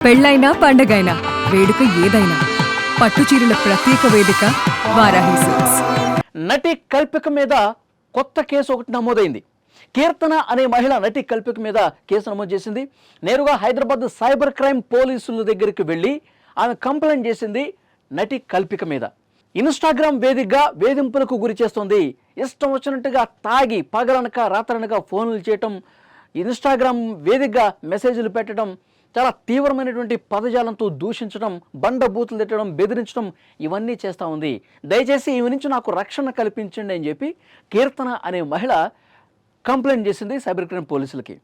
పెళ్ళైనా పండగైనా వేడుక ఏదైనా పట్టుచీరల ప్రత్యేక వేదిక వారాహి సిల్క్స్. నటి కల్పిక మీద కొత్త కేసు ఒకటి నమోదైంది. కీర్తన అనే మహిళ నటి కల్పిక మీద కేసు నమోదు చేసింది. నేరుగా హైదరాబాద్ సైబర్ క్రైమ్ పోలీసుల దగ్గరికి వెళ్ళి ఆమె కంప్లైంట్ చేసింది నటి కల్పిక మీద. ఇన్స్టాగ్రామ్ వేదికగా వేధింపులకు గురి చేస్తుంది. ఇష్టం వచ్చినట్టుగా తాగి పగలనక రాత్రనక ఫోన్లు చేయటం, ఇన్స్టాగ్రామ్ వేదికగా మెసేజ్లు పెట్టడం, చాలా తీవ్రమైనటువంటి పదజాలంతో దూషించడం, బండ బూతులు తిట్టడం, బెదిరించడం ఇవన్నీ చేస్తూ ఉంది. దయచేసి ఈమె నుంచి నాకు రక్షణ కల్పించండి అని చెప్పి కీర్తన అనే మహిళ కంప్లైంట్ చేసింది సైబర్ క్రైమ్ పోలీసులకి.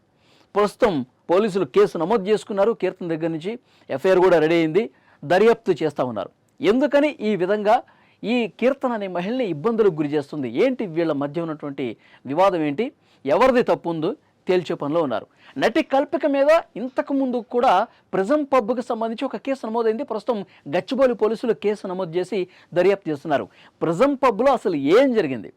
ప్రస్తుతం పోలీసులు కేసు నమోదు చేసుకున్నారు. కీర్తన దగ్గర నుంచి ఎఫ్ఐఆర్ కూడా రెడీ అయింది. దర్యాప్తు చేస్తూ ఉన్నారు. ఎందుకని ఈ విధంగా ఈ కీర్తన అనే మహిళని ఇబ్బందులకు గురి చేస్తుంది, ఏంటి వీళ్ళ మధ్య ఉన్నటువంటి వివాదం ఏంటి, ఎవరిది తప్పు ఉందో తేల్చే పనిలో ఉన్నారు. నటి కల్పిక మీద ఇంతకు ముందు కూడా ప్రిజం పబ్కి సంబంధించి ఒక కేసు నమోదైంది. ప్రస్తుతం గచ్చిబౌలి పోలీసులు కేసు నమోదు చేసి దర్యాప్తు చేస్తున్నారు. ప్రిజం పబ్లో అసలు ఏం జరిగింది?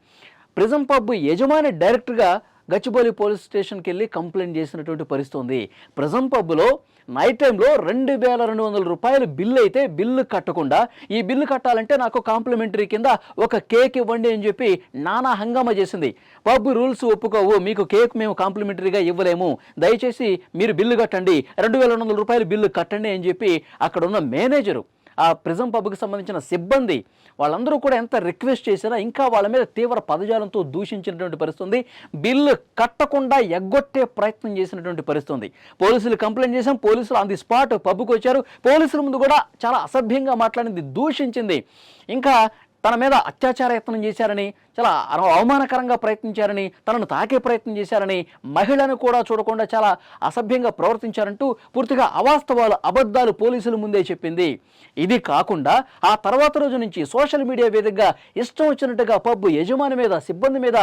ప్రిజం పబ్ యజమాని డైరెక్ట్గా గచ్చిబౌలి పోలీస్ స్టేషన్కి వెళ్ళి కంప్లైంట్ చేసినటువంటి పరిస్థితి ఉంది. ప్రిజం పబ్లో నైట్ టైంలో 2200 రూపాయలు బిల్లు అయితే బిల్లు కట్టకుండా, ఈ బిల్లు కట్టాలంటే నాకు కాంప్లిమెంటరీ కింద ఒక కేక్ ఇవ్వండి అని చెప్పి నానా హంగామా చేసింది. పబ్ రూల్స్ ఒప్పుకోవు, మీకు కేక్ మేము కాంప్లిమెంటరీగా ఇవ్వలేము, దయచేసి మీరు బిల్లు కట్టండి, 2200 రూపాయలు బిల్లు కట్టండి అని చెప్పి అక్కడ ఉన్న మేనేజరు, ఆ ప్రిజం పబ్కి సంబంధించిన సిబ్బంది వాళ్ళందరూ కూడా ఎంత రిక్వెస్ట్ చేసినా ఇంకా వాళ్ళ మీద తీవ్ర పదజాలంతో దూషించినటువంటి పరిస్థితి. బిల్లు కట్టకుండా ఎగ్గొట్టే ప్రయత్నం చేసినటువంటి పరిస్థితి. పోలీసులు కంప్లైంట్ చేశాం, పోలీసులు ఆన్ ది స్పాట్ పబ్కి వచ్చారు. పోలీసుల ముందు కూడా చాలా అసభ్యంగా మాట్లాడింది, దూషించింది. ఇంకా తన మీద అత్యాచార యత్నం చేశారని, చాలా అవమానకరంగా ప్రయత్నించారని, తనను తాకే ప్రయత్నం చేశారని, మహిళను కూడా చూడకుండా చాలా అసభ్యంగా ప్రవర్తించారంటూ పూర్తిగా అవాస్తవాలు, అబద్ధాలు పోలీసుల ముందే చెప్పింది. ఇది కాకుండా ఆ తర్వాత రోజు నుంచి సోషల్ మీడియా వేదికగా ఇష్టం వచ్చినట్టుగా పబ్ యజమాని మీద, సిబ్బంది మీద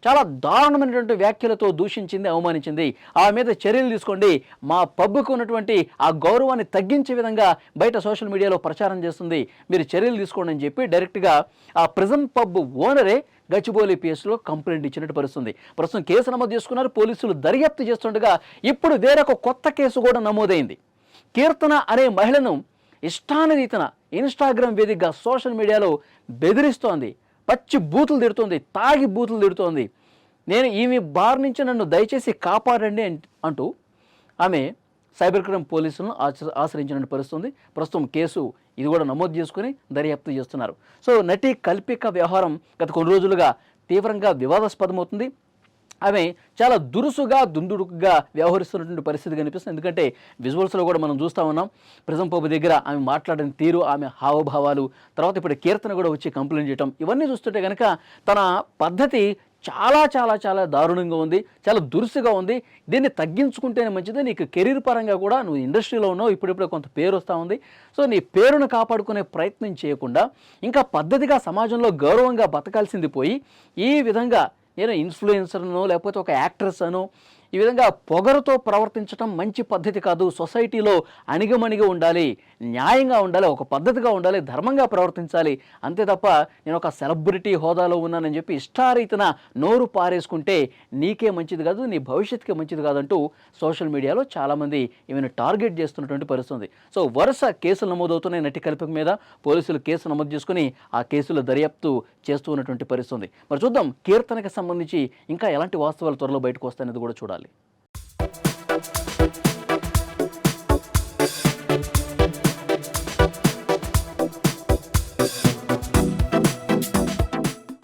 చాలా దారుణమైనటువంటి వ్యాఖ్యలతో దూషించింది, అవమానించింది. ఆ మీద చర్యలు తీసుకోండి, మా పబ్కు ఉన్నటువంటి ఆ గౌరవాన్ని తగ్గించే విధంగా బయట సోషల్ మీడియాలో ప్రచారం చేస్తుంది, మీరు చర్యలు తీసుకోండి అని చెప్పి డైరెక్ట్గా ఆ ప్రిజం పబ్ ఓనరే గచ్చిబౌలి పిఎస్లో కంప్లైంట్ ఇచ్చినట్టు పరిస్థితుంది. ప్రస్తుతం కేసు నమోదు చేసుకున్నారు. పోలీసులు దర్యాప్తు చేస్తుండగా ఇప్పుడు వేరొక కొత్త కేసు కూడా నమోదైంది. కీర్తన అనే మహిళను ఇష్టానురీతన ఇన్స్టాగ్రామ్ వేదికగా సోషల్ మీడియాలో బెదిరిస్తోంది, పచ్చి బూతులు తిడుతోంది, తాగి బూతులు తిడుతోంది. నేను ఈమె బార్ నుంచి నన్ను దయచేసి కాపాడండి అంటూ ఆమె సైబర్ క్రైమ్ పోలీసులను ఆశ్రయించిన పరిస్థితుంది. ప్రస్తుతం కేసు ఇది కూడా నమోదు చేసుకుని దర్యాప్తు చేస్తున్నారు. సో నటి కల్పిక వ్యవహారం గత కొన్ని రోజులుగా తీవ్రంగా వివాదాస్పదమవుతుంది. ఆమె చాలా దురుసుగా, దుందుడుకుగా వ్యవహరిస్తున్నటువంటి పరిస్థితి కనిపిస్తుంది. ఎందుకంటే విజువల్స్లో కూడా మనం చూస్తూ ఉన్నాం. ప్రిజం పబ్ దగ్గర ఆమె మాట్లాడిన తీరు, ఆమె హావభావాలు, తర్వాత ఇప్పుడు కీర్తన కూడా వచ్చి కంప్లైంట్ చేయడం, ఇవన్నీ చూస్తుంటే కనుక తన పద్ధతి చాలా చాలా చాలా దారుణంగా ఉంది, చాలా దురుసుగా ఉంది. దీన్ని తగ్గించుకుంటేనే మంచిది. నీకు కెరీర్ పరంగా కూడా నువ్వు ఇండస్ట్రీలో ఉన్నావు, ఇప్పుడిప్పుడే కొంత పేరు వస్తూ ఉంది. సో నీ పేరును కాపాడుకునే ప్రయత్నం చేయకుండా ఇంకా పద్ధతిగా సమాజంలో గౌరవంగా బతకాల్సింది పోయి ఈ విధంగా నేను ఇన్ఫ్లుయెన్సర్ను లేకపోతే ఒక యాక్ట్రెస్ అను ఈ విధంగా పొగరుతో ప్రవర్తించడం మంచి పద్ధతి కాదు. సొసైటీలో అణిగమణిగి ఉండాలి, న్యాయంగా ఉండాలి, ఒక పద్ధతిగా ఉండాలి, ధర్మంగా ప్రవర్తించాలి. అంతే తప్ప నేను ఒక సెలబ్రిటీ హోదాలో ఉన్నానని చెప్పి ఇష్టారీతన నోరు పారేసుకుంటే నీకే మంచిది కాదు, నీ భవిష్యత్తుకే మంచిది కాదంటూ సోషల్ మీడియాలో చాలామంది ఈమెను టార్గెట్ చేస్తున్నటువంటి పరిస్థితి. సో వరుస కేసులు నమోదవుతున్నాయి నటి కల్పిక మీద. పోలీసులు కేసు నమోదు చేసుకుని ఆ కేసుల దర్యాప్తు చేస్తూ ఉన్నటువంటి పరిస్థితి. మరి చూద్దాం కీర్తనకి సంబంధించి ఇంకా ఎలాంటి వాస్తవాలు త్వరలో బయటకు వస్తాయనేది కూడా చూడాలి.